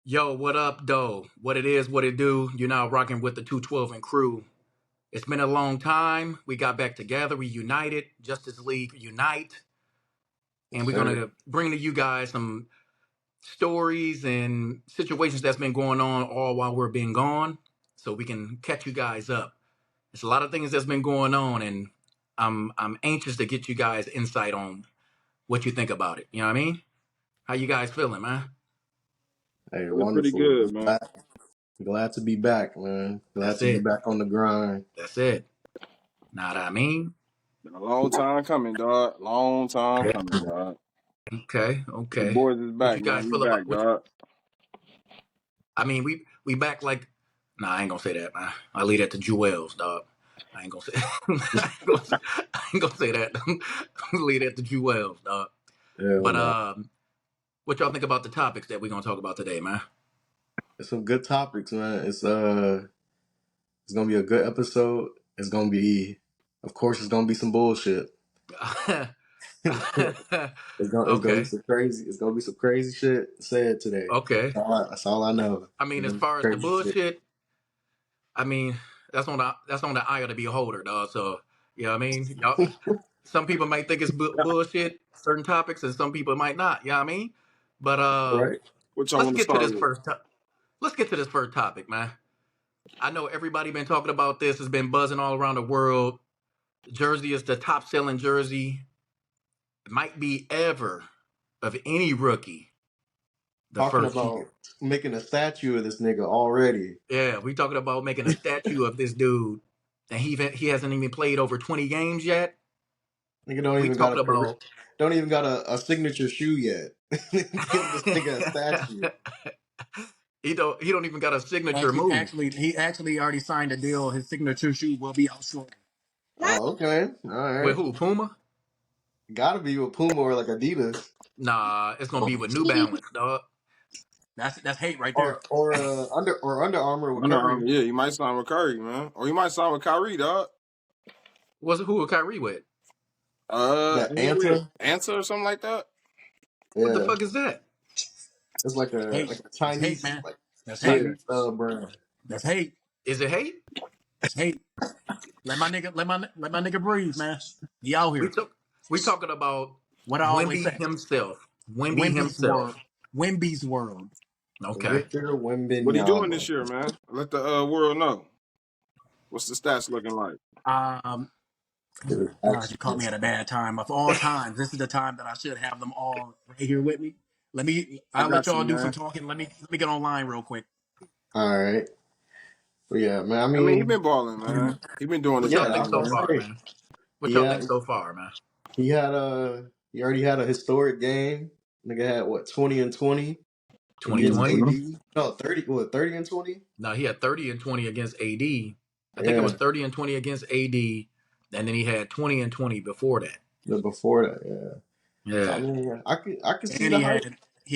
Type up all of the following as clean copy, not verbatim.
Yo, what up, though? What it is, what it do? You're now rocking with the 212'N crew. It's been a long time. We got back together. We united. Justice League unite. Yes, And we're sir. going to bring to you guys some stories and situations that's been going on all while we're being gone so we can catch you guys up. There's a lot of things that's been going on, and I'm anxious to get you guys insight on what you think about it. You know what I mean? How you guys feeling, man? Hey, Feeling pretty wonderful. good, man. Glad to be back, man. Glad That's to be it. back on the grind. That's it. Know what I mean? Been a long time coming, dog. Long time Okay. coming, dog. Okay, The okay. boys is What you back, guys man. We feel about back, what? dog. I mean, we back like. Nah, I ain't gonna say that, man. I leave that to Jewels, dog. I ain't gonna say. I ain't gonna say that. Leave that to Jewels, dog. Hell But no. what y'all think about the topics that we're gonna talk about today, man? It's some good topics, man. It's gonna be a good episode. It's gonna be, of course, it's gonna be some bullshit. It's gonna be Okay, some crazy. It's gonna be some crazy shit said today. okay. That's all I know. I mean, It's as gonna be far as the crazy shit. bullshit, I mean, that's on the eye of the beholder, dog. So, you know what I mean? Y'all, some people might think it's bullshit, certain topics, and some people might not. You know what I mean? But Right? What y'all let's want to get to start this with? first. Let's get to this first topic, man. I know everybody been talking about this. It's been buzzing all around the world. Jersey is the top selling jersey, might be ever, of any rookie. The Talking first about year. making a statue of this nigga already. Yeah, we talking about making a statue of this dude, and he hasn't even played over 20 games yet. Nigga don't We even got talking about. don't even got a signature shoe yet. Give this nigga a statue. he don't even got a signature Actually, move. actually, he actually already signed a deal. His signature shoe will be out soon. Oh, okay. All With right. who? Puma? Gotta be with Puma or like Adidas. Nah, it's gonna Oh, be with New Balance, dog. that's hate right there. Or Under Armour with Under Curry. Armour, yeah, you might sign with Curry, man. Or you might sign with Kyrie, dog. Was it who? Kyrie with? That Ain't it with Anta. Answer or something like that? What the Yeah. fuck is that? It's like Hate. a That's hate, Chinese man. That's hate. Yeah. Chinese brand. That's hate. Is it hate? That's hate. Let my nigga breathe, man. He out We here. took we talking about What I always Wemby say. himself. Wemby Wemby's himself. world. Wemby's world. Okay. Victor What he doing Wembanyama. this year, man? Let the world know. What's the stats looking like? Um, God, you caught me at a bad time. Of all times, this is the time that I should have them all right here with me. I I'll let got you, y'all do some man. talking. Let me get online real quick. All right. But yeah, man. I I mean, he mean, been balling, man. He been doing his What y'all yeah, I think thing, was so gonna man. far, say man? What he y'all think had so far, man? he had he already had a historic game. Nigga had what 20 and 20 against 2020? Mm-hmm. AD. No, 30 and 20. No, he had 30 and 20 against AD. I think it was Yeah, 30 and 20 against AD, and then he had 20 and 20 before that. but before that, yeah. So I Yeah. mean, I could see And the he hype.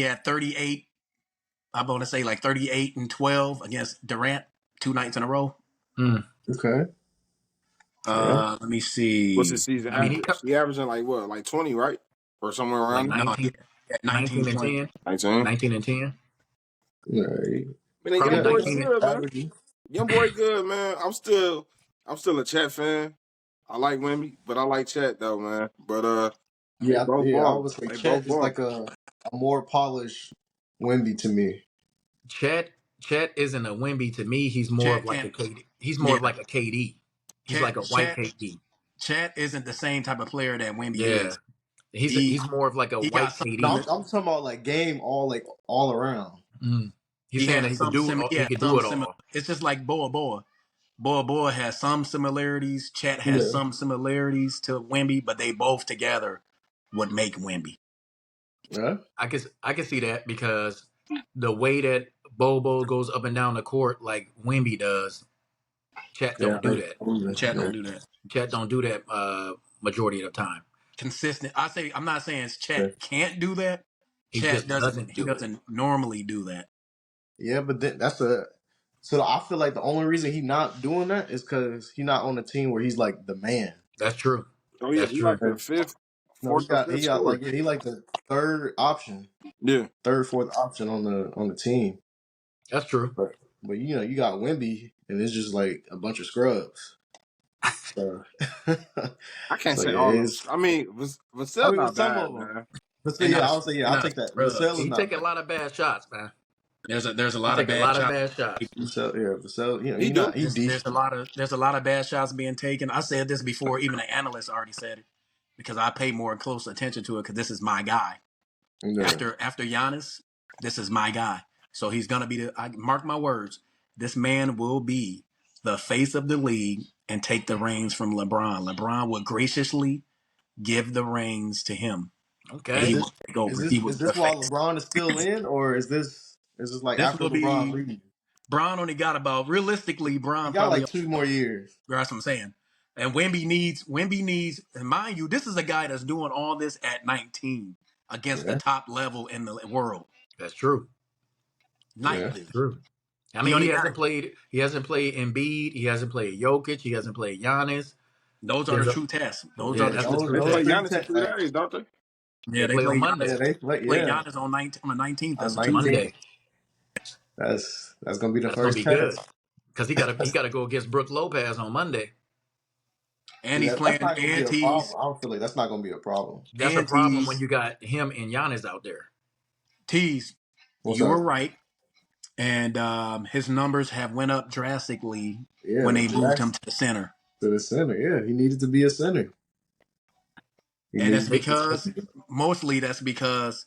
had 38. I'm going to say like 38 and 12 against Durant 2 nights in a row. Mm. Okay, yeah. Let me What's see. his season I mean, average? He averaging like what, like 20, right? Or somewhere like around there? No, he 19, had 19, 19 and 20. 10, 19. 19 and 10, Yeah, Man, the probably young yeah, boy yeah. 19. good, man. Averaging. Young boy good, man. I'm still a Chet fan. I like Wemby, but I like Chet though, man. But they Yeah, both yeah. I ball. would say They Chet both is ball. like a more polished Wemby to me. Chet Chet isn't a Wemby to me. He's more of Chet like a can't. KD. He's more Yeah, of like a KD. He's like Chet, a white Chet, KD. Chet isn't the same type of player that Wemby Yeah. is. He's He he's more of like a he got white some. No, KD. I'm talking about like game all around. Mm. He's He saying that has he could some do sim. He he has could do some it similar. all. It's just like Boa Boa. Boa Boa has some similarities. Chet has Yeah, some similarities to Wemby, but they both together would make Wemby. yeah. I can see that because the way that Bobo goes up and down the court like Wemby does, Chet Yeah, don't do that. Chet yeah. don't do that. Chet don't do that majority of the time. Consistent. I'm not saying Yeah, Chet can't do that. He Chet just doesn't. doesn't He do it. doesn't normally do that. yeah, but then so I feel like the only reason he not doing that is because he not on a team where he's like the man. That's true. Oh yeah, That's he like true. the fifth, No, fourth or he fifth got scorer. like yeah, he like the third option, Yeah. third, fourth option on the team. That's true. But you know, you got Wemby, and it's just like a bunch of scrubs. So, I can't so say yeah, all of them. it's. I mean, I Vassell mean, with not some bad, of them, man. but still, They're yeah, not a, I'll say, yeah, they're I'll not take that. Vassell scrubs. is He not take a bad. lot of bad shots, man. There's a He lot of take a bad lot of shots. bad shots. Vassell, yeah, Vassell, you know, He do. he There's decent. a lot of bad shots being taken. I said this before, even the analysts already said it because I pay more close attention to it because this is my guy. Yeah, After Giannis, this is my guy. So he's gonna be I mark my words. This man will be the face of the league and take the reins from LeBron. LeBron will graciously give the reins to him, and is Okay. he this will take over. He will is be the this while face. LeBron is still in, or is this like This after will LeBron be leaves? Bron only got about realistically. He Bron got probably like 2 more years. that's what I'm saying. And Wemby needs, and mind you, this is a guy that's doing all this at 19 against the Yeah, top level in the world That's true. yeah. nightly. True. I He mean, only got He hasn't played Embiid. He hasn't played Jokic. He hasn't played Giannis. those are the There's a true tests. Those are yeah. the That's true the Those true They tests. those play test. three Giannis in tech 3 days, don't they? Yeah, They they play on play Monday. yeah, Giannis. they play Play yeah Giannis on 19th. on That's nineteenth. Monday. Monday. That's gonna be the That's gonna first be good test. because he gotta go against Brooke Lopez on Monday. And See he's that that's playing not gonna be a antes problem. I don't feel like that's not gonna be a problem. That's a problem when antes you got him and Giannis out there. tees. What's You were up? right, and his numbers have went up drastically Yeah, when the they moved him draft to the center. to the center. Yeah, he needed to be a center. He And needed that's to be a because center. mostly that's because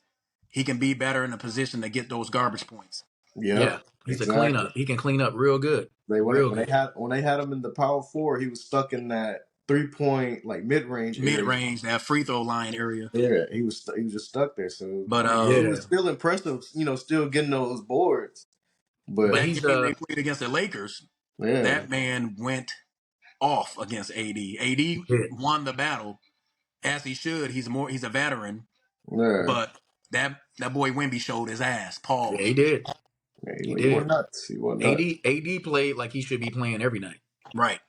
he can be better in a position to get those garbage points. Yeah, Yep, he's a exactly. cleanup. He can clean up real good, They real good. when they had him in the power four, he was stuck in that 3 point like mid range Mid area. range, that free throw line area. Yeah, he was just stuck there. So But I mean, he Yeah, was still impressive. You know, still getting those boards. but But that he's game they played against the Lakers, yeah, that man went off against AD. AD hit. won the battle as he should. He's a veteran, yeah, but that boy Wemby showed his ass. Yeah, Pause. he did. yeah, He he went did. nuts. He went nuts. AD played like he should be playing every night. Right.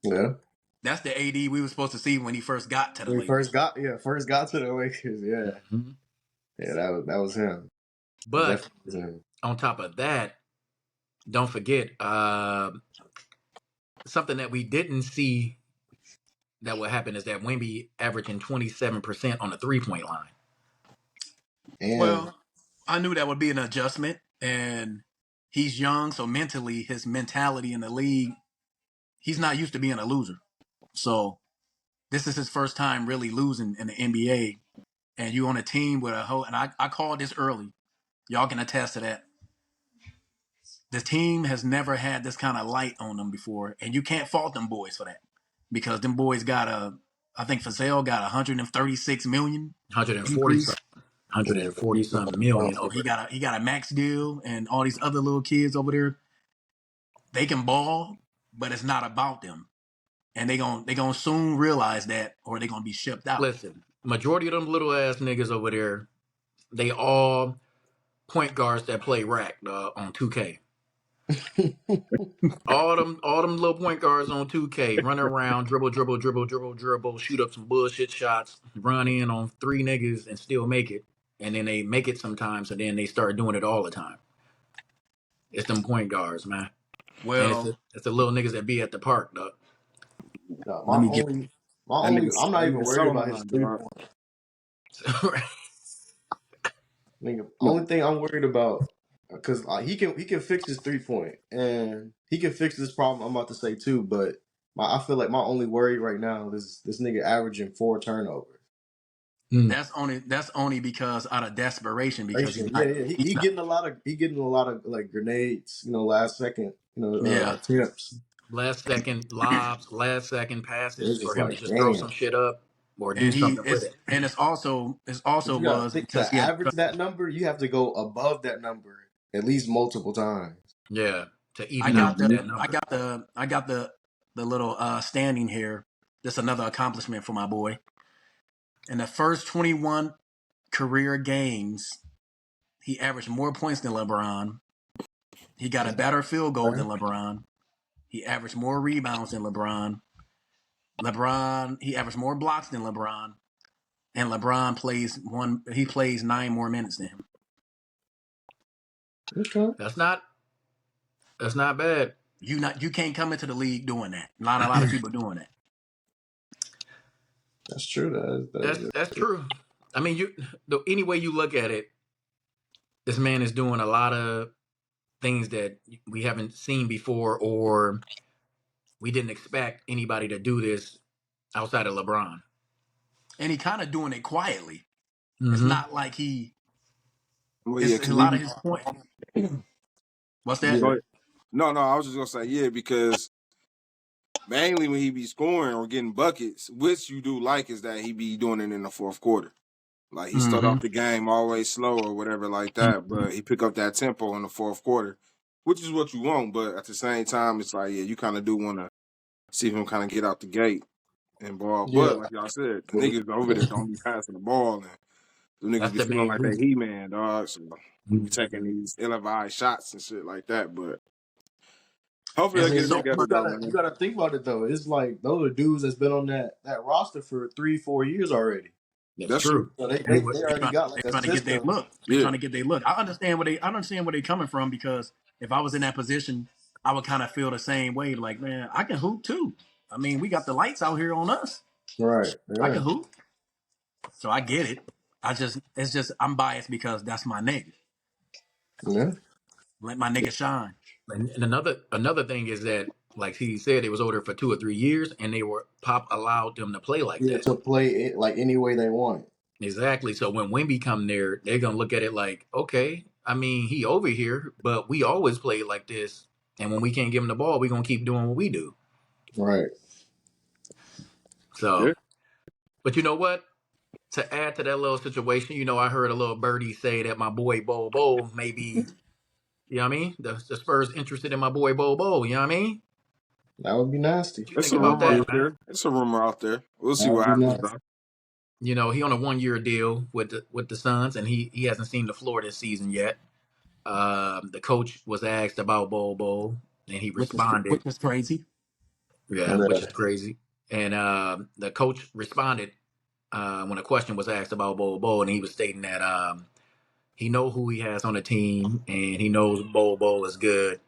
Yeah. That's the AD we were supposed to see when he first got to the When he Lakers. first got to the Lakers, yeah, Mhm. yeah, that was him. That But definitely was him. on top of that, don't forget something that we didn't see that would happen is that Wemby averaging 27% on the 3 point line. And Well, I knew that would be an adjustment, and he's young, so mentally, his mentality in the league, he's not used to being a loser. So this is his first time really losing in the NBA, and you on a team with a whole. And I called this early. Y'all can attest to that. The team has never had this kind of light on them before, and you can't fault them boys for that because them boys got I think Fazell got 136 million 140 increase. something, 140 something million. He got a max deal, and all these other little kids over there, they can ball, but it's not about them, and they gonna soon realize that, or they gonna be shipped out. Listen, majority of them little ass niggas over there, they all point guards that play rack on 2K. All them little point guards on 2K run around, dribble, dribble, dribble, dribble, dribble, shoot up some bullshit shots, run in on three niggas and still make it. And then they make it sometimes, and then they start doing it all the time. It's them point guards, man. And Well, it's the little niggas that be at the park, dog. no, let me get. I'm not That even nigga worried so about his hard, dog. 3 point. Nigga, only thing I'm worried about because he can fix his 3 point and he can fix this problem I'm about to say too. But I feel like my only worry right now is this nigga averaging 4 turnovers. Mm. That's only because out of desperation because Yeah, yeah, he's not he getting a lot of like grenades, you know, last second, yeah, attempts. Last second lobs, last second passes It's for just him to like just throw damn. some shit up or do and something with it. it's But also you gotta was think because to he had average that number, you have to go above that number at least multiple times. Yeah, to I even got out the that I number. got the I got the little standing here. That's another accomplishment for my boy. In the first 21 career games, he averaged more points than LeBron. He got a better field goal than LeBron. He averaged more rebounds than LeBron. He averaged more blocks than LeBron. And LeBron plays 9 more minutes than him. Okay. That's not That's not bad. You can't come into the league doing that. Not a lot of people doing that. That's true. That's true. I mean, any way you look at it, this man is doing a lot of things that we haven't seen before, or we didn't expect anybody to do this outside of LeBron. And he kind of doing it quietly. It's Mm-hmm. not like he. Well, yeah, It's a because he lot of be. his point. What's that? Yeah. Go ahead. No, I was just gonna say yeah because mainly when he be scoring or getting buckets, which you do like, is that he be doing it in the fourth quarter. Like he start Mm-hmm. off the game always slow or whatever like that, but he pick up that tempo in the fourth quarter, which is what you want. But at the same time, it's like yeah, you kind of do want to see him kind of get out the gate and ball. Yeah. But like y'all said, the niggas over there don't be passing the ball, and the niggas That's be the feeling main like they reason. He-Man, dog. So we be taking these ill-advised shots and shit like that. But hopefully And I they'll mean, get it so together you though, gotta you man. gotta think about it though. It's like those are dudes that's been on that roster for 3-4 years already. that's That's true. true. So And what they already got They like a trying to get their system. look. They Yeah, trying to get their look. I understand where they coming from because if I was in that position, I would kind of feel the same way. Like, man, I can hoop too. I mean, we got the lights out here on us. Right. I Yeah. can hoop, so I get it. It's just I'm biased because that's my nigga. Yeah. Let my nigga shine. and another thing is that, like he said, it was older for 2 or 3 years, and they were Pop allowed them to play like Yeah. that. To play it like any way they want. Exactly. So when Wemby come there, they're gonna look at it like, okay, I mean, he over here, but we always play like this. And when we can't give him the ball, we're gonna keep doing what we do. Right. yeah. So, but you know what? To add to that little situation, I heard a little birdie say that my boy Bol Bol maybe, you know what I mean? The Spurs interested in my boy Bol Bol, you know what I mean? That would be nasty. What you It's think a about rumor Yeah. out that, man? there. It's a rumor out there. We'll see That would what be happens nasty. though. He on a 1 year deal with the Suns, and he hasn't seen the floor this season yet. The coach was asked about Bol Bol, and he responded, Which is crazy. yeah, which Yeah. is crazy. And the coach responded when a question was asked about Bol Bol, and he was stating that he know who he has on the team, and he knows Bol Bol is good.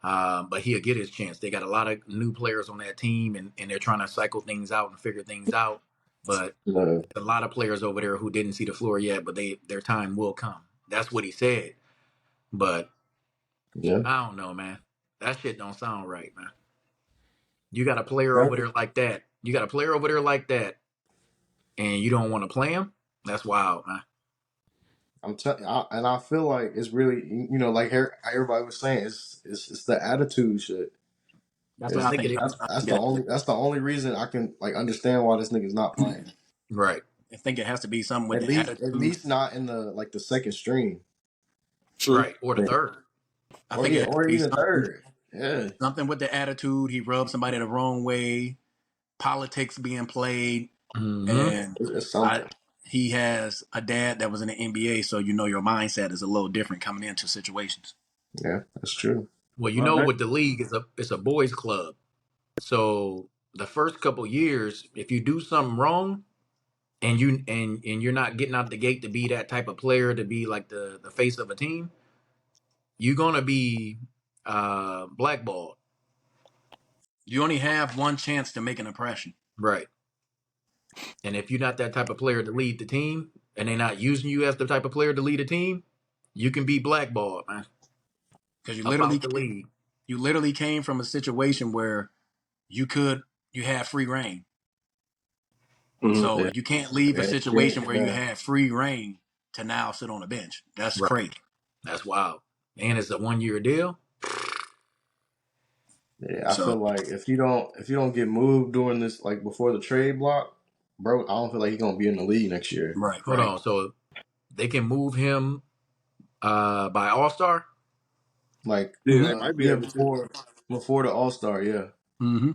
But he'll get his chance. They got a lot of new players on that team, and they're trying to cycle things out and figure things out. But No. a lot of players over there who didn't see the floor yet, but their time will come. That's what he said. But Yeah. I don't know, man. That shit don't sound right, man. You got a player over Right. there like that. You got a player over there like that, and you don't want to play him. That's wild, man. I'm telling, and I feel like it's really, like everybody was saying, it's the attitude shit. That's what I I It's, think think. it. that's the only reason I can like understand why this nigga's not playing. Right, I think it has to be something with At the attitude. least not in the second string, True. right, or the third. I think it has to or be even something third. Yeah. something with the attitude. He rubbed somebody the wrong way. Politics being played, Mm-hmm. and It's I something. he has a dad that was in the NBA, so your mindset is a little different coming into situations. Yeah, that's true. Well, All right. with the league is it's a boys' club. So the first couple years, if you do something wrong and you're not getting out the gate to be that type of player, to be like the face of a team, you're gonna be blackballed. You only have one chance to make an impression Right. And if you're not that type of player to lead the team, and they're not using you as the type of player to lead a team, you can be blackballed, man, because up out the league. you literally came from a situation where you could you had free reign. Mm-hmm. So Yeah, you can't leave a yeah, yeah. situation where you Yeah. have free reign to now sit on a bench. That's Right. crazy. That's wild. And it's a 1 year deal. Yeah, I So feel like if you don't get moved during this like before the trade block, bro, I don't feel like he's gonna be in the league next year. right, Hold right. on. So they can move him by All Star. Like, Yeah, they might be yeah, able to. before the All Star, yeah, Mm-hmm.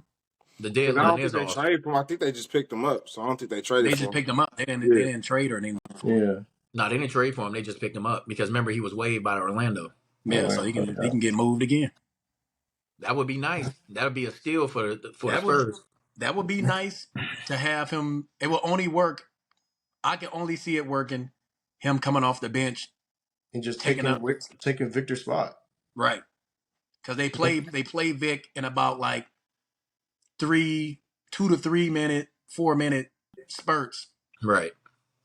The Because I deadline don't think is they All Star. traded for him. I think they just picked him up. So I don't think they traded They for just him. picked him up. They Yeah. didn't trade or anything for him. yeah. No, they didn't trade for him. They just picked him up because remember he was waived by Orlando. Yeah, so Atlanta, he can get moved again. That would be nice. That would be a steal for the That would Spurs. that would be nice to have him. It will only work. I can only see it working. Him coming off the bench, and just taking up taking Victor's spot. right, because they play Vic in about like 2 to 3 minute, 4 minute spurts. Right.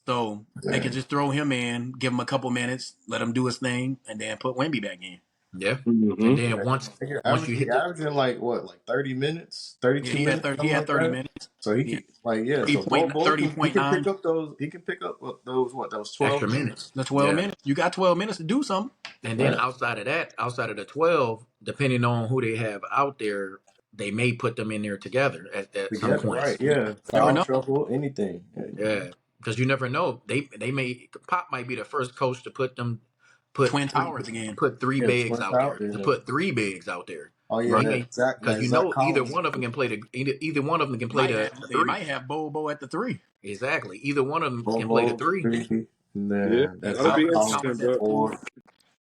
So they could just throw him in, give him a couple minutes, let him do his thing, and then put Wemby back in. Yeah. And Mm-hmm. then once you He hit the averaging like what, like 30 minutes, Yeah, 32 he had minutes, 30, he something had like 30 that. minutes. So he Yeah, can like So 30.9, He can 30.9. pick up those. He can pick up those extra 12 minutes. minutes. The 12 Yeah. minutes. You got 12 minutes to do something. And then Right. outside of that, outside of the 12, depending on who they have out there, they may put them in there together at some Together, right? points. Yeah. Never Foul know. trouble, anything. Yeah. Because you never know. They may Pop might be the first coach to put Twin three Towers again. put three Yeah, bigs Twin out there. Towers. To And, put three bigs out there. oh yeah, He Right. may because That Zach either Collins. one of them can play either one of them can They play might have the they three. might have Bol Bol at the 3. Exactly. Either one of them Bol can play the Bol, three. three, and Yeah, then that And that'll Zach be Collins, interesting, Howard's at but the 4. four.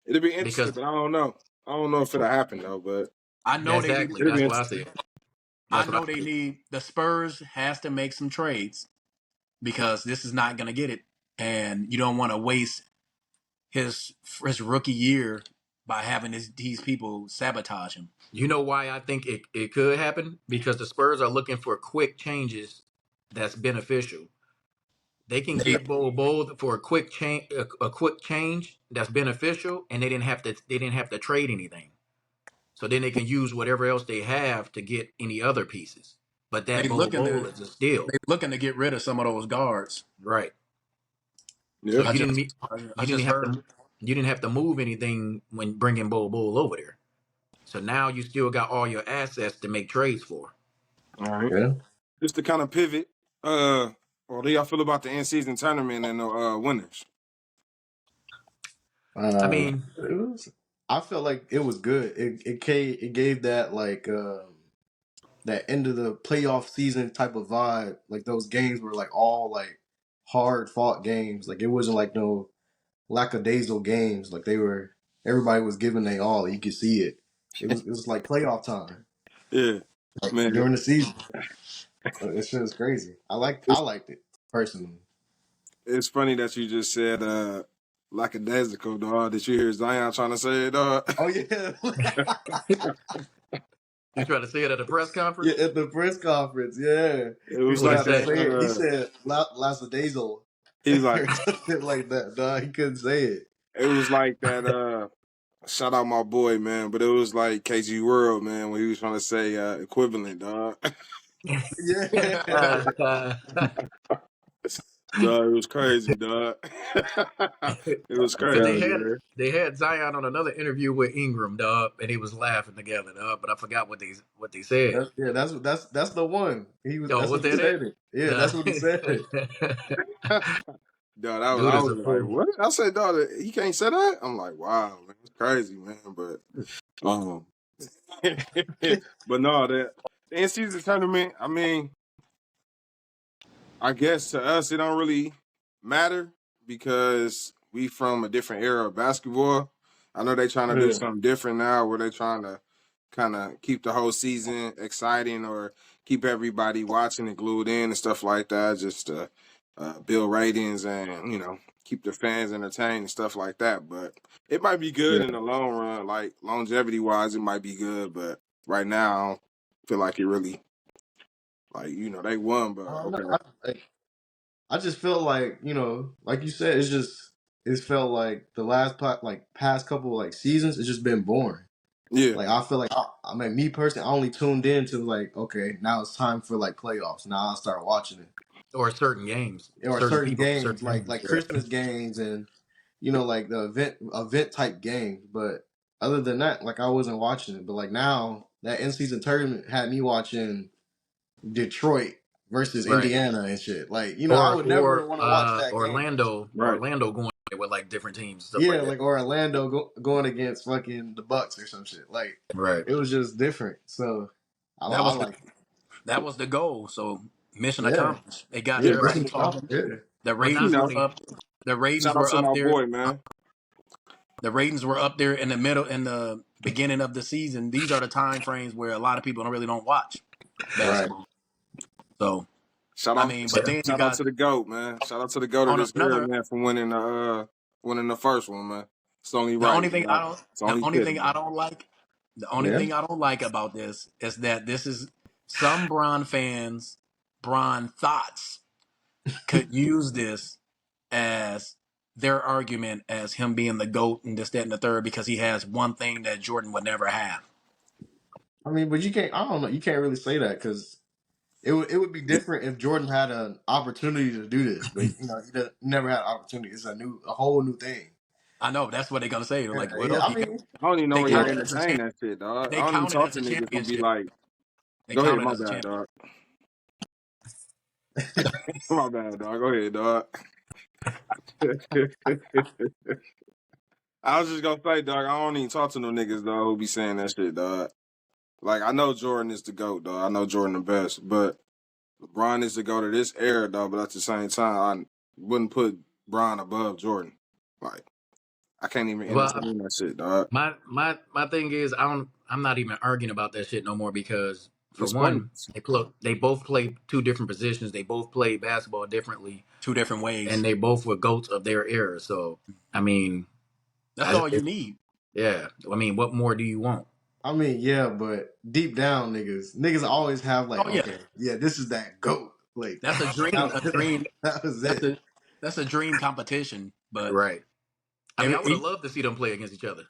it'll be interesting. Because But I don't know. I don't know if it'll happen though. But I know they need exactly. it'll be That's what I interesting. said. I That's what I know they said. need the Spurs has to make some trades because this is not going to get it, and you don't want to waste his rookie year by having these people sabotage him. You know why I think it could happen? Because the Spurs are looking for quick changes that's beneficial. They can They get Bol for a quick change that's beneficial, and they didn't have to trade anything. So then they can use whatever else they have to get any other pieces. But they that looking Bol to is a steal, they looking to get rid of some of those guards. right? So Yeah. I you just didn't I you didn't just have heard to you didn't have to move anything when bringing Bol over there. So now you still got all your assets to make trades for. All right. Yeah. Just to kind of pivot. What do y'all feel about the end season tournament and the winners? I mean, It was. I felt like it was good. It gave that like that end of the playoff season type of vibe. Like those games were like all like hard fought games. Like it wasn't like no lackadaisical games. Like they were. Everybody was giving their all. You could see it. It was like playoff time Yeah, man. during the season. It's just crazy. I It's liked it personally. it's funny that you just said lackadaisical, dog. Did you hear Zion trying to say it, dog? Oh yeah, you try to say it at a press yeah. conference. At the press conference, yeah, It he was What was he like having to that. say? say it. He said "lackadaisical" He's like, or something like that. Dog, he couldn't say it. it was like that. Shout out my boy, man. But it was like KG World, man, when he was trying to say equivalent, dog. Yeah, Dog, it was crazy, dog. It was I'm Because crazy, they telling you. had man. they had Zion on another interview with Ingram, dog, and he was laughing together, dog. But I forgot what they said. That's the one. He was. Oh, That's was what he that it? said. Yeah, that's what he said. The Dog, dude I is was a like, fool. what? I said, dog, he can't say that? I'm like, wow, man, it's crazy, man. But but no, the in season tournament, I mean, I guess to us it don't really matter because we from a different era of basketball. I know they trying to do Yeah, something different now where they trying to kind of keep the whole season exciting or keep everybody watching and glued in and stuff like that, just to build ratings and keep the fans entertained and stuff like that. But it might be good in yeah. the long run, like longevity wise, it might be good. But right now, I don't feel like it really like they won, but I don't know. okay, I just felt like like you said, it felt like the like past couple like seasons, it's just been boring. yeah. Like I feel like I mean, me personally, I only tuned in to like, okay, now it's time for like playoffs. Now I'll start watching it. Or certain games, Or certain certain people, games, certain like games. like Yeah. Christmas games and like the event type games. But other than that, like I wasn't watching it. But like now that in season tournament had me watching Detroit versus Right. Indiana and shit. Like I Or would never or want to watch that game. Right. Orlando going with like different teams and stuff Yeah, like that. like Orlando going against fucking the Bucks or some shit. Like Right. it was just different. So that I was the like it. that was the goal. So mission Yeah, accomplished. They got yeah, Yeah. mission everybody talking. accomplished. Yeah, The But You not ratings know, were only up. The ratings shout out were to up my there. boy, man. The ratings were up there in the middle, in the beginning of the season. These are the time frames where a lot of people don't watch right. basketball. So Shout I out, mean, but yeah. then you shout out got to the GOAT, man. Shout out to the GOAT of on this era, another. man, for winning the first one, man. It's only right, man. It's The only only thing fitting. I don't like The only Yeah. thing I don't like about this is that this is some Bron fans, Bron thoughts could use this as their argument as him being the GOAT and this, that, and the third because he has one thing that Jordan would never have. I mean, but you can't. I don't know. You can't really say that because it would be different if Jordan had an opportunity to do this, but he never had an opportunity. It's a whole new thing. I know that's what they're gonna say. They're Yeah, like, yeah. well, I mean, I don't even know they why y'all yeah, count it as a entertain that shit, dog. they I don't even count it talk as to a niggas who be championship. like, They go ahead, count it my as a bad, championship. dog. My bad, dog. Go ahead, dog. I was just gonna say, dog, I don't even talk to no niggas, dog, who be saying that shit, dog. Like, I know Jordan is the GOAT, dog. I know Jordan the best, but LeBron is the GOAT of this era, dog. But at the same time, I wouldn't put Bron above Jordan. Like, I can't even Well, entertain that shit, dog. my thing is I'm not even arguing about that shit no more because for It's one, pointless. they both play two different positions. They both play basketball differently, Two different ways. and they both were goats of their era. So I mean, That's all you need. yeah. I mean, what more do you want? I mean, yeah, but deep down, niggas always have like, Oh yeah, okay, yeah, this is that goat. Like that's a dream. A dream. that was That's it. a dream competition. But Right. I mean, I would have every loved to see them play against each other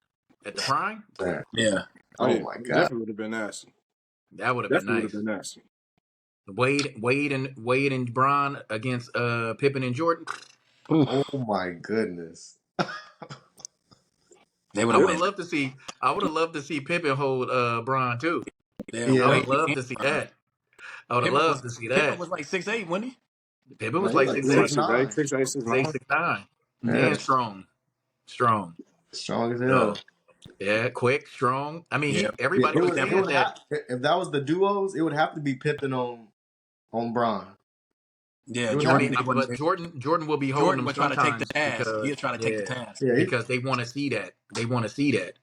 at the prime. Man. yeah, Oh, Oh yeah. my It god. definitely would have been nasty. That would have been Definitely would have nice. been nasty. Wade and Bron against Pippen and Jordan. Oh my goodness. they would I have would have went. loved to see. I would have loved to see Pippen hold Bron too. Yeah, I would Yeah. have Wade loved and to see Bron. that. I would have loved to see Pippen that. was like 6'8", wasn't he? Pippen No, was he like like He 6'8", was 6'9". 6'8", 6'8", 6'8", 6'9". 6'9", Yeah. and strong. Strong as So hell. yeah, quick, strong. I mean, Yeah, Yeah, everybody it was would saying that. if that was the duos, it would have to be Pippen on Bron. yeah. It would I have Jordan, to mean, be. they but wouldn't. Jordan will be holding Jordan them would try to take the sometimes task. because He'll try to take the yeah, task. Yeah, because they want to see that. They want to see that.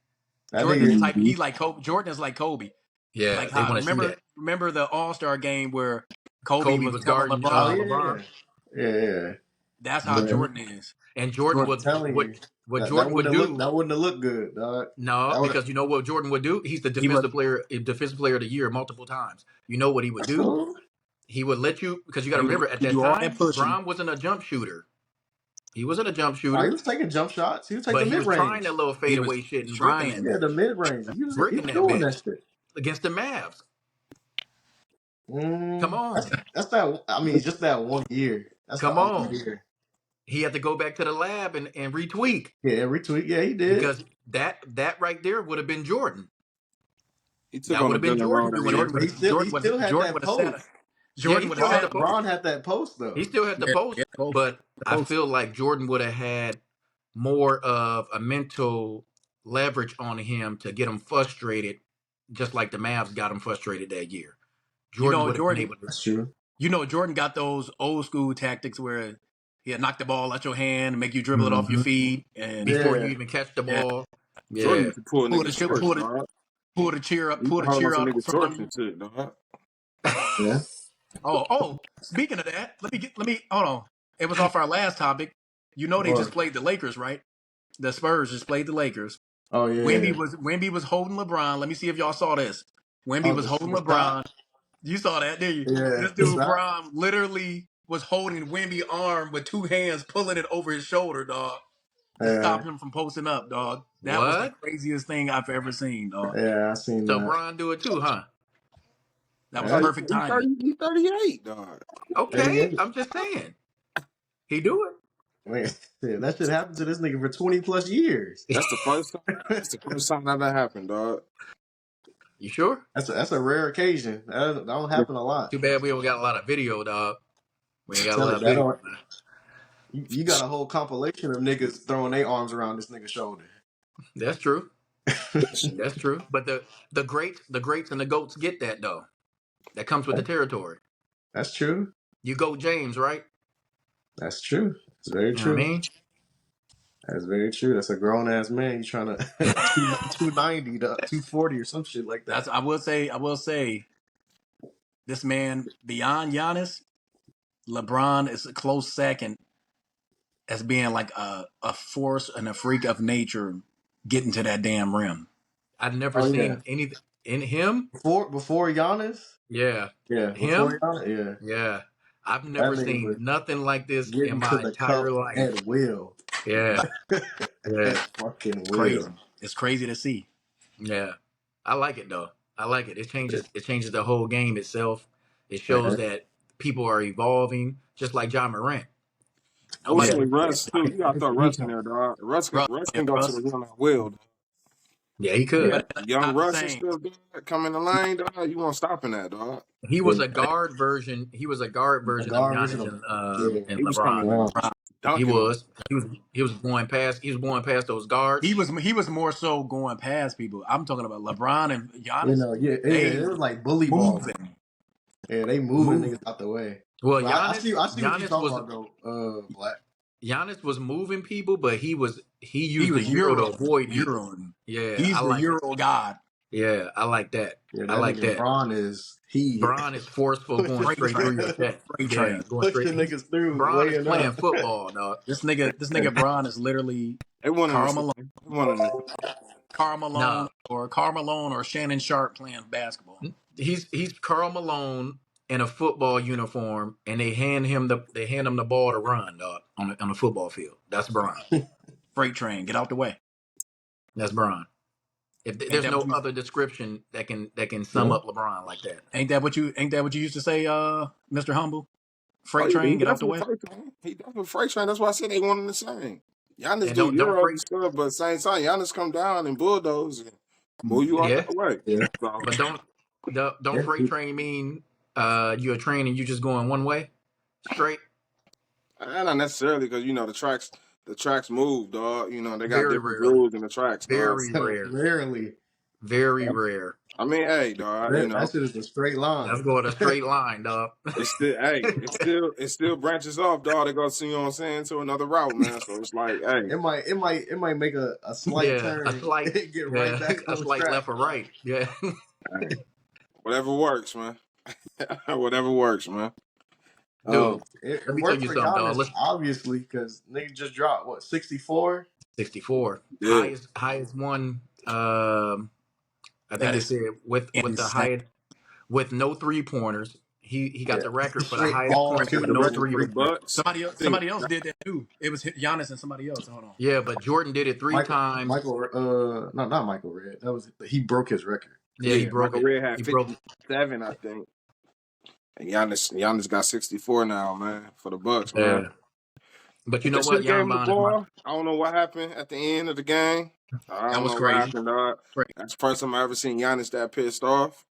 that Jordan is the nigga. type. He like Kobe. Jordan is like Kobe. Yeah, Like they how want to see that. remember the All Star game where Kobe Kobe was was telling guarding Oh LeBron. LeBron, yeah, yeah. That's how But Jordan is. and Jordan I'm Jordan. would telling you, what that Jordan would do. wouldn't have looked good, dog. No, That would. because you know what Jordan would do. He's the He was. defensive player of the year multiple times. You know what he would That's do? cool. He would let you because you got to He would remember at he that do all that time, pushing. Bron wasn't a jump shooter. He wasn't a jump He shooter, was taking jump shots. He was taking but the he mid was trying range. that little He was fadeaway shit and bricking trying. that Yeah, the bitch, mid range. He bricking was that doing that bitch shit. against the Mavs. Come on, That's that. I mean, just that one year. That's the come only on. year. He had to go back to the lab and retweak Yeah, every tweet. Yeah, he did. because that right there would have been Jordan. He took That on would the have been villain role Jordan that doing year. that. Jordan But would have. Jordan he would. still had Jordan that would have set. post. Yeah, he Jordan would have still had set the him. post. Bron had that post He though. still had the Yeah, post, yeah, post. but The I post. feel like Jordan would have had more of a mental leverage on him to get him frustrated, just like the Mavs got him frustrated that year. You Jordan know, would have been Jordan. able to, That's true. Jordan got those old school tactics where he'll knock the ball out your hand and make you dribble it off your Hmm. feet, and before you Yeah, even catch the yeah, ball. Jordan Yeah, used to pull pull niggas the short, pull the dog. pull the cheer up, He used pull to the hold on cheer some out niggas from short you. and shit, dog. yeah. Oh. Speaking of that, let me hold on. It was off our last topic. You know they just Or played the Lakers, right? The Spurs just played the Lakers. oh yeah. Wemby was holding LeBron. Let me see if y'all saw this. Wemby Oh was holding the stop. LeBron. You saw that, didn't you? Yeah, This the dude stop. Bron literally was holding Wemby arm with two hands, pulling it over his shoulder, dog, to Yeah, stop him from posting up, dog. That was the what? craziest thing I've ever seen, dog. yeah. I seen So that. Bron do it too, huh? That was Yeah, perfect timing. He 38, dog. Okay, 38. I'm just saying he do Wait, yeah, that should happen to this nigga for 20 plus years. it. That's the first time. That's the first time that happened, dog. You sure? That's a rare occasion. That don't happen a lot. Too bad we don't got a lot of video, dog. We ain't got a Tell lot it of that video. don't. You got a whole compilation of niggas throwing their arms around this nigga's shoulder. That's true. That's true. But the greats and the goats get that though. That comes with the territory. That's true. You go James, right? That's true. It's very You know what I true. mean? That's very true. That's a grown ass man. You trying to 290 to 240 or some shit like that. I will say, this man beyond Giannis, LeBron is a close second as being like a force and a freak of nature getting to that damn rim. I've never Oh yeah, seen anything in him. before Giannis. Yeah, Yeah, before him. Giannis. Yeah, Yeah, I've that never nigga seen was nothing like this in getting to my the entire cup life. at will. Yeah, yeah, At fucking Crazy. will. It's crazy to see. yeah. I like it though. I like it. It changes. It changes the whole game itself. It shows Man. that people are evolving, just like John Morant. I would Nobody. Yeah, say Russ too. You gotta throw he Russ in come. there, dog. Russ, Russ yeah, can go to the Russ, rim at will. Yeah, he Yeah, could. but it's Young not the Russ is same. still dog, come in the lane, dog. You won't stop in that, dog. He was yeah. a guard version. He was a guard The version of guard version Giannis of yeah, and He was coming LeBron. in LeBron. He dunking on. was. He was going past. He was going past those guards. He was more so going past people. I'm talking about LeBron and You Giannis. know, yeah, yeah. They It was like bully ball. moving, Yeah, they moving niggas moving. out the way. Well, But I see what you Giannis talking was about though. Black. Giannis was moving people, but he He used the was euro to Euro, avoid people. Euroing. Yeah, I He's the like it. Euro god. Yeah, I like that. Yeah, I that like nigga that. Bron is he Bron is forceful, going pushing Freight straight through train, your niggas, chest. freight Yeah, train. going straight. pushing niggas through, Bron is laying playing up. football, dog. This nigga Braun is literally They won in the Karl city. Malone, They won in the Nah, Karl Malone or Shannon Sharp playing basketball. he's Karl Malone in a football uniform, and they hand him the ball to run, dog, on the football field. That's Bron. Freight train, get out the way. That's Bron. If Ain't there's that no what you other description that can sum Yeah. up LeBron like that. ain't that what you used to say, Mr. Humble? Oh Freight yeah, he train, get out the definitely way. freight train. He definitely freight train. That's why I said they won in the same. Giannis And do don't Euros and freight. stuff, but same time, Giannis come down and bulldoze and move you out Yeah, that way. Yeah. So but don't Yeah. freight train mean you're a train and you just going one way straight? not necessarily because you know the tracks move, dog. You know they got Very different rarely. grooves in the tracks, dog. Very rare. Rarely. Very rare. I mean, hey, dog. You That know shit is a straight line. That's going a straight line, dog. it's still hey, it still branches off, dog. They go see you know what I'm saying to another route, man. So it's like, hey, It might make a slight Yeah, a turn slight, and get right yeah, back a on slight track. left or right. Yeah. hey, whatever works, man. Whatever works, man. Dude, It let me tell worked you for something, dog. Giannis, Listen, obviously, because nigga just dropped what 64. 64, Yeah. highest one. I think That they is said with the insane. highest with no 3-pointers. He got Yeah, the record for the straight highest all That's points the with killer no record too. for the 3-pointers. Bucks. I think Somebody else did that too. It was Giannis and somebody else. Hold on. Yeah, but Jordan did it three times. No, not Michael Red. He broke his record. Yeah, he yeah, broke Michael it. Red had He broke. 57, I think. And Giannis got 64 now, man, for the Bucks, man. Yeah, but you They know should what? have gave Jan him the Bond is my. ball. I don't know what happened at the end of the game. I That don't was know what crazy. happened, dog. That's the first time I ever seen Giannis that pissed off.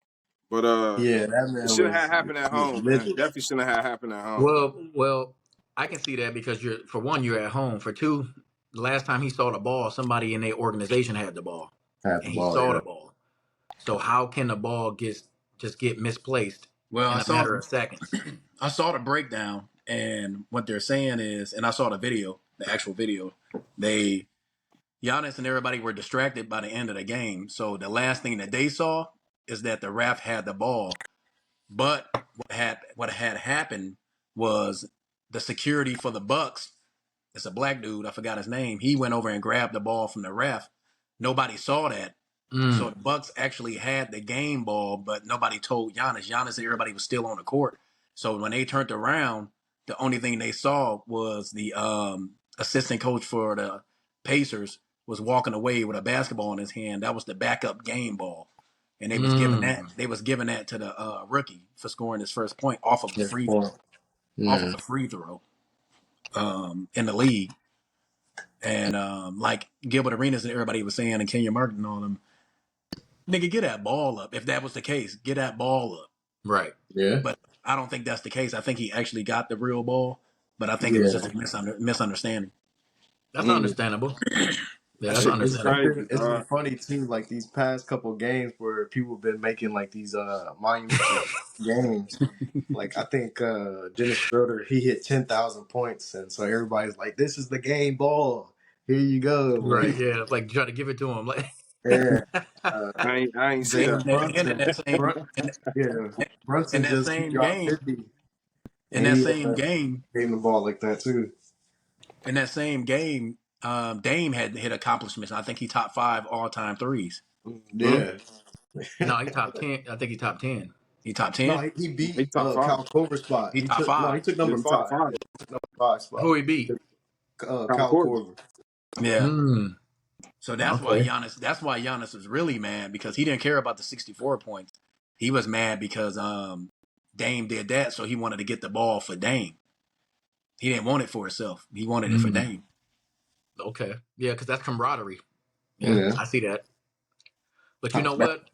But Yeah, that it man should have had was happened at he was home, man. livid. Definitely shouldn't have had happened at home. Well, I can see that because for one, you're at home. For two, the last time he saw the ball, somebody in their organization had the ball, Had the and he ball, saw yeah. the ball. So how can the ball just get misplaced Well, in a matter of seconds? I saw the breakdown, and what they're saying is, and I saw the video, the actual video. They Giannis and everybody were distracted by the end of the game. So the last thing that they saw is that the ref had the ball. But what had happened was the security for the Bucks. It's a black dude. I forgot his name. He went over and grabbed the ball from the ref. Nobody saw that. So Mm, the Bucks actually had the game ball, but nobody told Giannis. Giannis and everybody was still on the court. So when they turned around, the only thing they saw was the assistant coach for the Pacers was walking away with a basketball in his hand. That was the backup game ball, and mm, they was giving that to the rookie for scoring his first point off of a His free point. off of Yeah. a free throw in the league. And like Gilbert Arenas and everybody was saying, and Kenya Martin and all them, nigga, get that ball up. If that was the case, get that ball up. right. Yeah. But I don't think that's the case. I think he actually got the real ball, but I think it was Yeah. just a misunderstanding. That's Mm, understandable. Yeah, that that's shit was understandable. crazy, It's been dog. funny too, like these past couple games where people have been making like these monumental games. Like I think Dennis Schroeder, he hit 10,000 points, and so everybody's like, "This is the game ball. Here you go." Right. Like, Yeah. Like try to give it to him. Like. yeah, uh, I ain't see And, that. Jalen and in Brunson, that same yeah, in Brunson that just he same dropped game, 50, in and that he same game, gave him the ball like that too. in that same game, Dame had hit accomplishments. I think he top 5 all time threes. Mm-hmm. Yeah. No, he top 10. I think he top 10. He top No, 10? he He beat top five. Cal Corver's spot. He top 5. He took Yeah, number he top 5. five. Yeah, he took number 5 Who spot. he beat? Kyle Cal Korver. Corver. Yeah. Hmm. So that's Okay. why Giannis was really mad, because he didn't care about the 64 points. He was mad because Dame did that, so he wanted to get the ball for Dame. He didn't want it for himself. He wanted it for Hmm. Dame. Okay. Yeah, because that's camaraderie. Yeah, Yeah. I see that. But you But know what?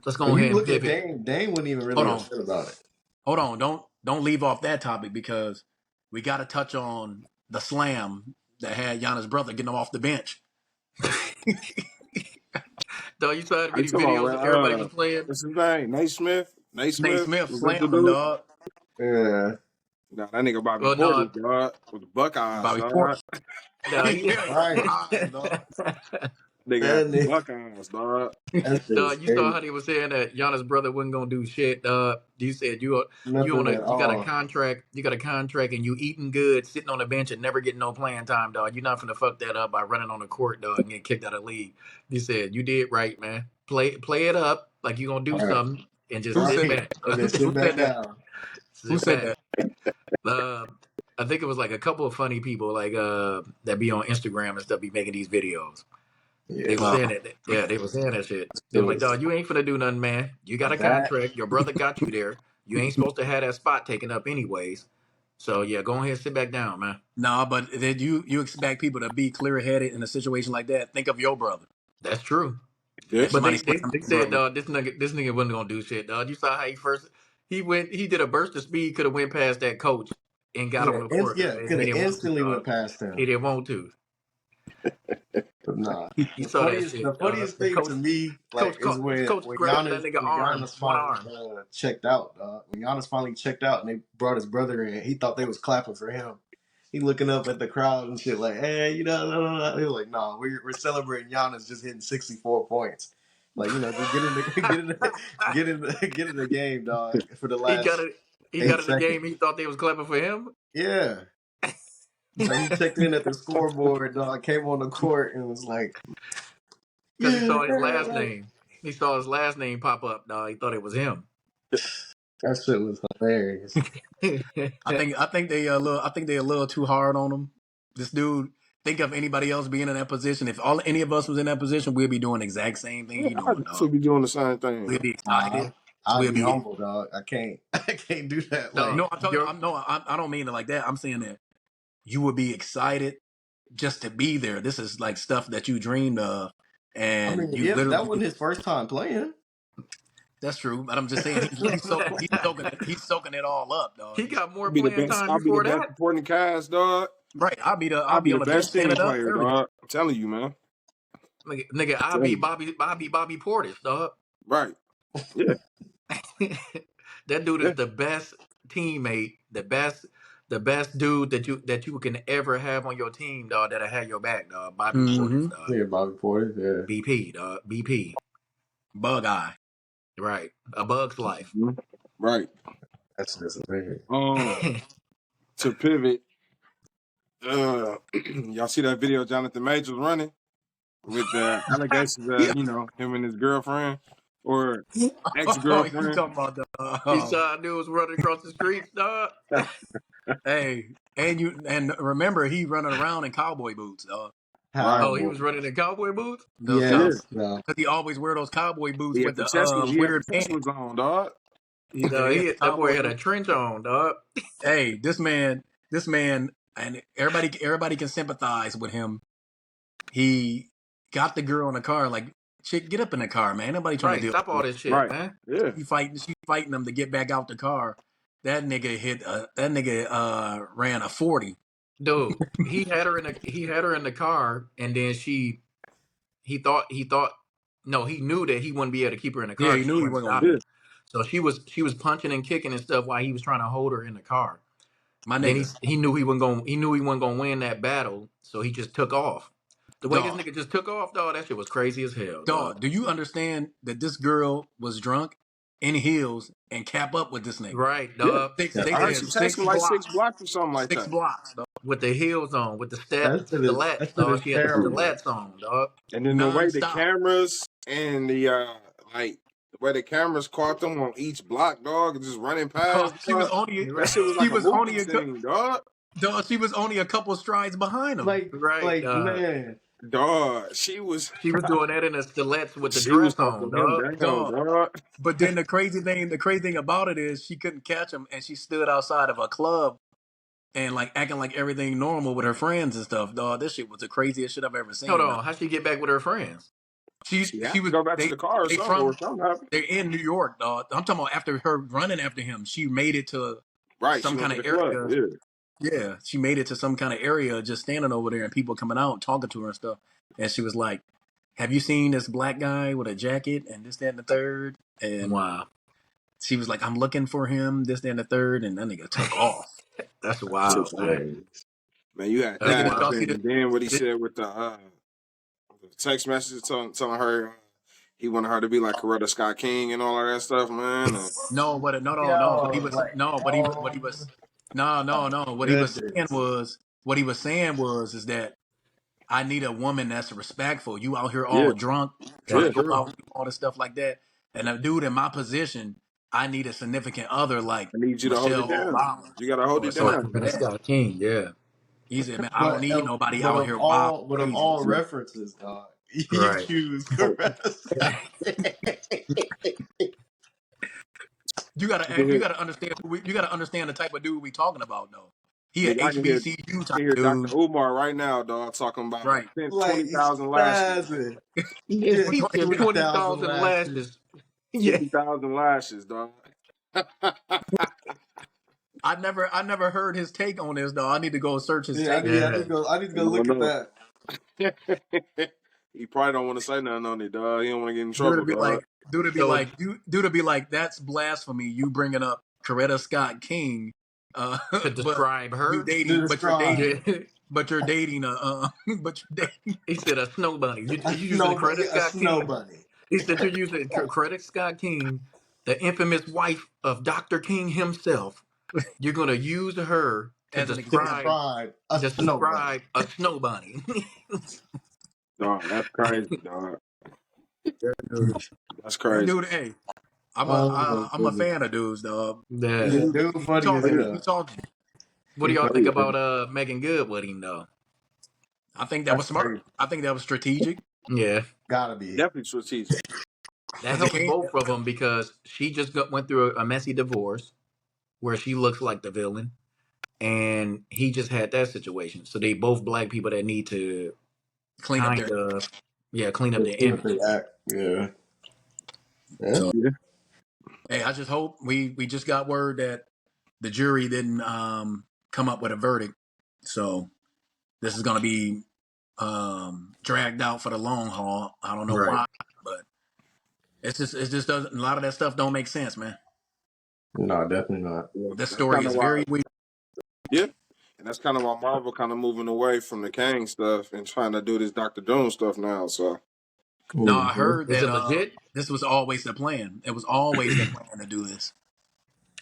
Let's go you ahead and look at pivot. Dame. Dame wasn't even Hold really on. upset about it. Hold on. Don't leave off that topic, because we got to touch on the slam that had Giannis' brother getting him off the bench. Dog, you saw how I many talking about videos that everybody was playing? what's his name? Nate Smith. Nate Nate Smith Smith was that the slammed him, dude? dog. Yeah. Nah, that nigga Bobby Well, no, Portis, dog, with the Buckeyes, Bobby Porter. dog. no, he. Yeah, he got them Right. eyes, dog. Nigga had That the nigga, Buckeyes, dog. that shit was Dog, you saw crazy. how they were saying that Giannis' brother wasn't gonna do shit. You said Nothing at you got a all. contract, and you eating good, sitting on the bench and never getting no playing time, dog. You're not gonna fuck that up by running on the court, dog, and get kicked out of the league. You said you did right, man. Play it up like you gonna do All right. something and just Who sit said Right. that? back. And then Who sit said back that? down. Who Sit said back. that? Uh, I think it was like a couple of funny people like that be on Instagram and stuff be making these videos. They Yeah. were saying that. Yeah, they were saying that shit. They It was like, was dog, you ain't finna do nothing, man. You got a that. contract. Your brother got you there. You ain't supposed to have that spot taken up anyways. So yeah, go ahead and sit back down, man. Nah, but then you expect people to be clear headed in a situation like that. Think of your brother. That's true. Yeah. If But somebody they slammed they, they your said, brother, dog, this nigga wasn't gonna do shit, dog. You saw how he did a burst of speed, could have went past that coach and got on the court, but Could he have didn't want to, instantly went dog. past He him. didn't want to. But nah. He saw that The shit, dog. funniest thing to me, like, is Coach grabbed that nigga when arm, Giannis one finally arm. checked out. When Giannis finally checked out and they brought his brother in, he thought they was clapping for him. He looking up at the crowd and shit like, hey, He was like, nah, we're celebrating Giannis just hitting 64 points. Like, just get in the get in the game, dog, for the he got last it. He got 8 in the seconds. game. He thought they was clapping for him Yeah. Like, he checked in at the scoreboard, dog, came on the court and was like, because he yeah, saw his last like, name. He saw his last name pop up. Dog, he thought it was him. that shit was hilarious. I think they a little too hard on him. This dude, think of anybody else being in that position. If any of us was in that position, we'd be doing the exact same thing Yeah, he I doing, should dog. be doing the same thing. We'd be excited. I'd We'd be be humble, dog. I can't I can't do that. Like, Dog, no. I'm talking. I'm no. I don't mean it like that. I'm saying that you would be excited just to be there. This is like stuff that you dreamed of, I and mean, you yeah, but that literally. wasn't his first time playing. That's true, but I'm just saying he's soaking it all up, dog. he got more I'll be the playing best. time I'll be the before best that. supporting cast, dog. Right. I'll I'll be be on the the bench best team standing up, player, everything. dog. I'm telling you, man. Nigga, I'm I telling be you. Bobby Portis, dog. Right. Yeah. That dude Yeah. is the best teammate, the best dude that you can ever have on your team, dog. That'll have your back, dog. Bobby Portis, Mm-hmm. dog. Yeah, Bobby Porter. Yeah, BP, dog. BP. Bug eye. Right. A bug's life. Mhm. Right. that's hilarious. To pivot, y'all see that video Johnathan Majors running with the allegations Yeah. of, him and his girlfriend or Oh, you ex-girlfriend. talking about the? You saw dudes running across the streets, dog. Hey, and remember he running around in cowboy boots, dog. Right. Oh, he How? was running in cowboy boots. Those Yeah. cowboy Yes. No. because he always wear those cowboy boots He with had the the Tesla. He had the weird pants. Teslas on, dog. No, He had that boy cowboy had a boots. trench on, dog. Hey, this man, and everybody can sympathize with him. He got the girl in the car, like, chick, get up in the car, man. Nobody trying to Right. deal Stop with all you. this shit, Right. man. Yeah. She fighting him to get back out the car. That nigga ran a 40. Dude, he had her in the car, and then he thought no, he knew that he wouldn't be able to keep her in the Yeah, car. he She knew he wouldn't wasn't gonna stop do Yeah. him. it. So she was punching and kicking and stuff while he was trying to hold her in the car. My Then nigga, he knew he wasn't gonna win that battle, so he just took off. The way this dog, nigga just took off, dog, that shit was crazy as hell, dog. dog. Do you understand that this girl was drunk in heels and cap up with this nigga? Right, Yeah. dog. Yeah, They I heard said she takes him six like 6 blocks. blocks or something like 6 that. blocks, dog. With the heels on, with the that shit is stilettos, dog. She had the terrible. stilettos on, dog. And then the way the Non-stop. cameras and the like the way the cameras caught them on each block, dog, just running past, She was dog. only That shit was she like a was movie only scene, dog. she was only a couple strides behind him. Right. Man, Dog, she was She was doing that in a stilettos with the she was dress on, talking him dog. down, Dog. dog. But then the crazy thing about it is she couldn't catch him, and she stood outside of a club and like acting like everything normal with her friends and stuff. Dog, this shit was the craziest shit I've ever Hold seen. Dog. on. How'd she get back with her friends? She She had she to was go back to the car or they something, from or something happened. they're in New York, dog. I'm talking about after her running after him, she made it to Right, she some went kind to of the club. area. Yeah, Yeah, she made it to some kind of area, just standing over there, and people coming out and talking to her and stuff. And she was like, "Have you seen this black guy with a jacket and this, that, and the third?" And Wow. she was like, "I'm looking for him, this, that, and the third." And that nigga took off. That's shit wild, man. crazy. Man, you had That's Nigga, that, did y'all wild. see and then what he the? said with the text message telling her he wanted her to be like Coretta Scott King and all of that stuff, man. And No, what? No. What he yo, was like, no, what he was no. What he was saying goodness. was is that I need a woman that's respectful. You out here yeah, all drunk, trying That's to yeah, go true. out and do all this stuff like that. And a dude in my position, I need a significant other like I need you to hold it Michelle down. Obama You gotta hold or it Like somebody down. like Coretta that. Scott King, yeah. He said, "Man, I don't need nobody But out of here wild all crazy." all references, dog, you Right. choose Oh, Caress. You gotta understand you gotta understand the type of dude we talking about though. He a nigga, HBCU I type can hear Dr. dude, Umar right now, dog, talking about right? 10, Like he's 20,000 lashes. spazzing. He, Yeah, he said 20,000 20,000 lashes. lashes. Yeah. 20,000 lashes, dog. I never heard his take on this though. I need to go search his Yeah, take. Yeah. I need to I go don't look at know. that. He probably don't want to say nothing on it, dog. He don't want to get in Dude to trouble, be dog. like, dude to be So like, dude to be like, that's blasphemy. You bringing up Coretta Scott King, to but describe you her, To dating, describe but you're dating but you're dating. he said a snow bunny. a You using snow, Coretta a Scott snow King. bunny. He said you're using Coretta Scott King, the infamous wife of Dr. King himself. You're gonna use her As an To example. describe a snow bunny. a snow bunny. Dog, that's crazy, dog. Dude, That's that crazy. dude, hey, Oh my I'm a goodness. fan of dudes, dog. Yeah. Yeah, You, dude, funny as Oh, yeah. you hell. talking. What do He y'all Oh, think funny. yeah. about Megan Good with him though? I think that That's was smart. crazy. I think that was strategic Yeah. Gotta be. Definitely strategic. That because it helps can't. both of them because she just went through a messy divorce where she looks like the villain, and he just had that situation. So they both black people that need to Clean up kind their. of, yeah, clean up They their clean up image. their act. Yeah. Yeah. So Yeah. hey, I just hope we just got word that the jury didn't come up with a verdict. So this is going to be dragged out for the long haul. I don't know Right. why, but it just doesn't. A lot of that stuff don't make sense, man. No, definitely not. Yeah. This That's story kind of is why, very weak. yeah. And that's kind of why Marvel kind of moving away from the Kang stuff and trying to do this Doctor Doom stuff now. So, No, I Mm-hmm. heard Is that it legit? this was always the plan. It was always the plan to do this.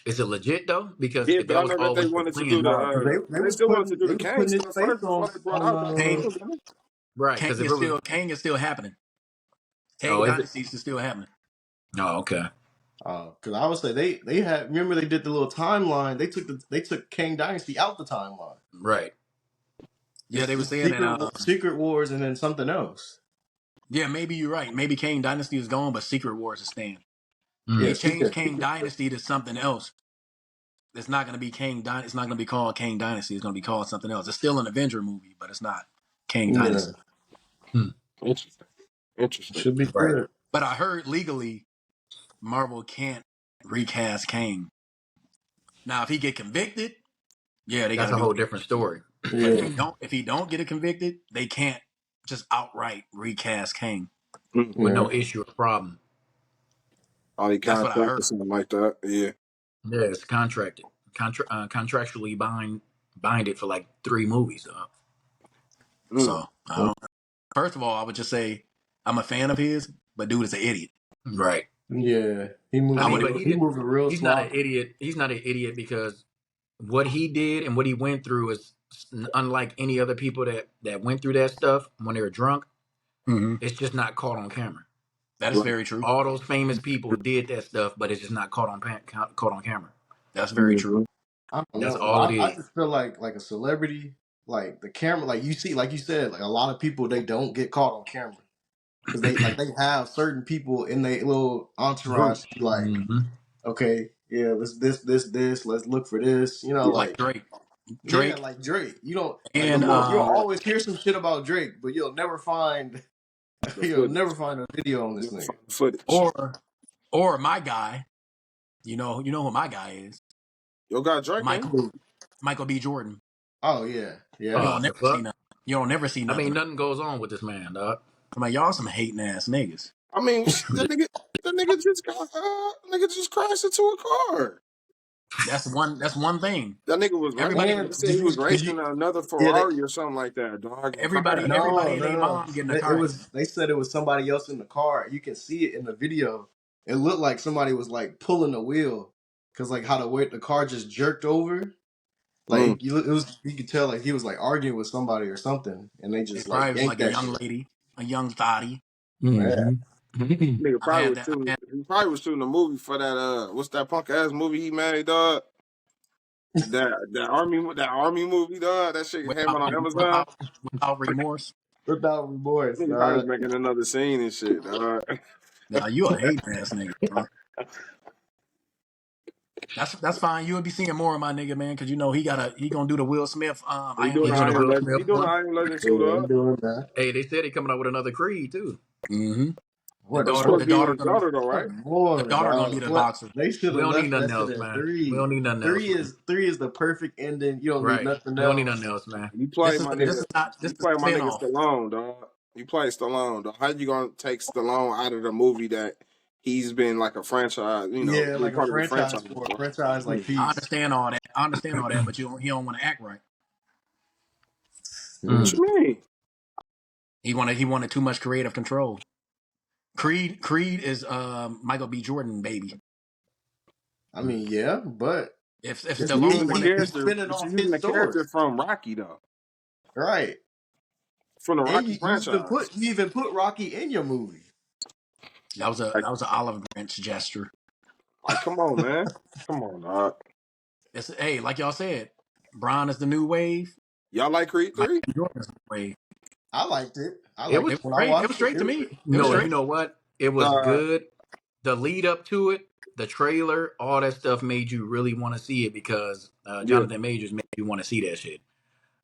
Is it legit though? Because yeah, if but that I was know that they always the wanted to do plan, the, Nah, because they still wanted to do they the was Kang putting his stuff face first before they brought out Doctor Kang, Doom, man. right? Kang Because if it was, Kang is still happening. Kang oh, is it? Dynasty is still happening. Oh, okay. because I would say they had remember they did the little timeline. They took Kang Dynasty out the timeline. Right. Yeah, they were It's saying that. Secret Wars and then something else. Yeah, maybe you're right. Maybe Kang Dynasty is gone, but Secret Wars is staying. Yeah, They Mm. changed Kang Dynasty to something else. It's not going to be Kang Dynasty. It's not going to be called Kang Dynasty. It's going to be called something else. It's still an Avenger movie, but it's not Kang Yeah, Dynasty. Hmm. Interesting. Interesting. should be Right. good. But I heard legally Marvel can't recast Kang. Now, if he get convicted, yeah, they got That's to a do whole it. different story But Yeah, if he don't get it convicted, they can't just outright recast Kang. Mm. with yeah. no issue or problem. All That's what I contract or heard. something like that. Yeah. Yeah, it's contracted, contractually bind it for like 3 movies. Mm. So, first of all, I would just say I'm a fan of his, but dude is an idiot. Right. Yeah, I I mean, would. but he moved it real he's not an sloppy. idiot. He's not an idiot because what he did and what he went through is unlike any other people that went through that stuff when they were drunk. Mm-hmm. It's just not caught on camera. That is very true. All those famous people did that stuff, but it's just not caught on camera. That's very true. Mm-hmm. I don't That's know. all it I is. just feel like a celebrity, like the camera, like you see, like you said, like a lot of people they don't get caught on camera because they have certain people in their little entourage Group to be like, Mm-hmm. okay, yeah, let's this, let's look for this, you know, Yeah, like like Drake. yeah, Drake like Drake. You don't like and you'll always hear some shit about Drake, but you'll never find the you'll footage. never find a video on You this don't nigga. find the footage. or my guy. You know who my guy is. Yo, got Drake, ain't Michael Michael B. Jordan. Oh yeah, You yeah. Oh, don't the never see fuck! nothing. You don't never see I mean, nothing. nothing goes on with this man, dog. I'm like, y'all some hating ass niggas. I mean, that nigga just crashed into a car. That's one thing. That nigga was right. Everybody He And said he was did you racing another yeah, Ferrari or something like that, dog. And crashed. no, and their no. mom getting a It car accident. was. They said it was somebody else in the car. You can see it in the video. It looked like somebody was like pulling the wheel, cause like how the way the car just jerked over. Mm. Like it was, you could tell like he was like arguing with somebody or something, and they It just like probably was yanked like a that young shit. lady, a young thotty. Yeah, Mm-hmm. Nigga I probably had was that. shooting. He probably was shooting a movie for that. What's that punk ass movie he made, dog? That army movie, dog. That shit came without out on Amazon. without remorse. without remorse. Nigga probably was making another scene and shit, dog. Nah, you a hating ass nigga, bro. That's fine. You would be seeing more of my nigga, man, because you know he gonna do the Will Smith. I He am doing He the doing the I Legend. Am Will Legend. He Smith doing the one. I Am Legend too, Yeah, he dog. doing that. Hey, they said he coming out with another Creed too. Mm-hmm. The What? That's daughter, supposed the to be daughter with his gonna daughter, though, right? What the more, daughter gonna be dog? the What? boxer. They should We have don't need left that nothing shit else, at man. We don't three. need nothing else, man. Three is the perfect ending. You don't need Right. nothing We don't need nothing else. else, man. You play my This nigga. is not this You is play a my nigga spinoff. Stallone, dog. You play Stallone, dog. How you gonna take Stallone out of the movie that he's been like a franchise? Yeah, Been like a part of the franchise franchise, for a dog. franchise like Peace. I understand all that, but he don't want to act right. What Mm. you mean? He wanted too much creative control. Creed is Michael B. Jordan baby. I mean, yeah, but If it's, But you Stallone using the he wanted he's character. spinning But you off using his the story, character from Rocky, though, right? from the And Rocky you franchise. even put Rocky in your movie. Like, that was an olive branch gesture. come on, man. Come on, dog. Hey, like y'all said, Bron is the new wave. Y'all like Creed Michael 3? B. Jordan is the new wave. I liked it. I It liked was it It was when I straight. It watched was it. straight to me. It was no, you straight. know what? It was Uh, good. The lead up to it, the trailer, all that stuff made you really want to see it because yeah. Johnathan Majors made you want to see that shit.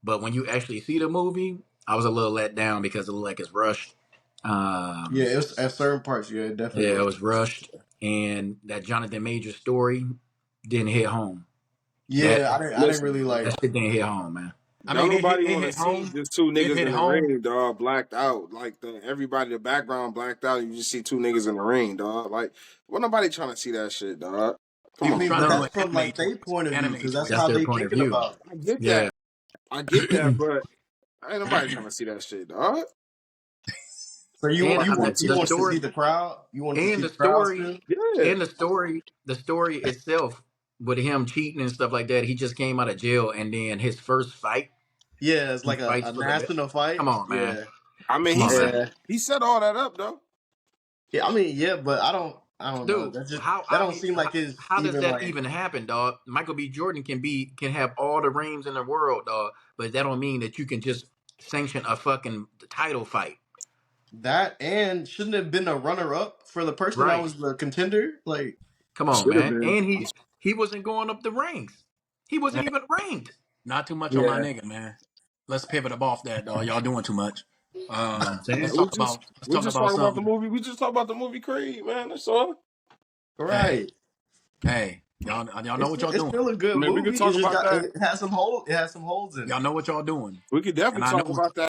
But when you actually see the movie, I was a little let down because it looked like it's rushed. Yeah, Um, it was at certain parts. Yeah, it definitely yeah, it was. was rushed, and that Johnathan Majors story didn't hit home. That Yeah, I didn't really Listen, like. that shit didn't hit home, man. I don't mean, nobody it want to hit see home. just two It niggas hit in the home. ring, dog, blacked out. Like everybody, the background blacked out. You just see two niggas in the ring, dog. Like, what nobody trying to see that shit, dog? He Come I was on, mean, trying but to man. do No, an that's from anime like their twist. point of view Anime because that's that's twist. how their they point of thinking view. about it. I get Yeah, that. I get that, but ain't nobody trying to see that shit, dog. So and Nobody want to see you the that want to shit. story, see the crowd? You want to and see the the crowd story, still? Yeah. and the story itself with him cheating and stuff like that. He just came out of jail, and then his first fight, Yeah, it's he like fights a for the belt. national fight. Come on, man. Yeah, I mean, Come on, man. yeah, he set all that up, though. yeah. I mean, yeah, but I don't know. Dude, That don't seem like it's how does even that like even happen, dog? Michael B. Jordan can have all the rings in the world, dog, but that don't mean that you can just sanction a fucking title fight. that. And shouldn't it have been a runner up for the person that Right. was the contender? Like, Come on, Should have man. been. And he wasn't going up the ranks. He wasn't even ranked. Not too much on my yeah, nigga, man. Let's pivot up off that, dog. Y'all doing too much. You know what I'm Man, saying? Let's we talk just about talk about the something. movie. We just talk about the movie Creed, man. That's all. Hey, right. hey, y'all know what y'all It's doing. still a I good mean, we could movie. talk about that. It has some holes. It has some holes in Y'all it. know what y'all doing. We could And definitely I talk know about that.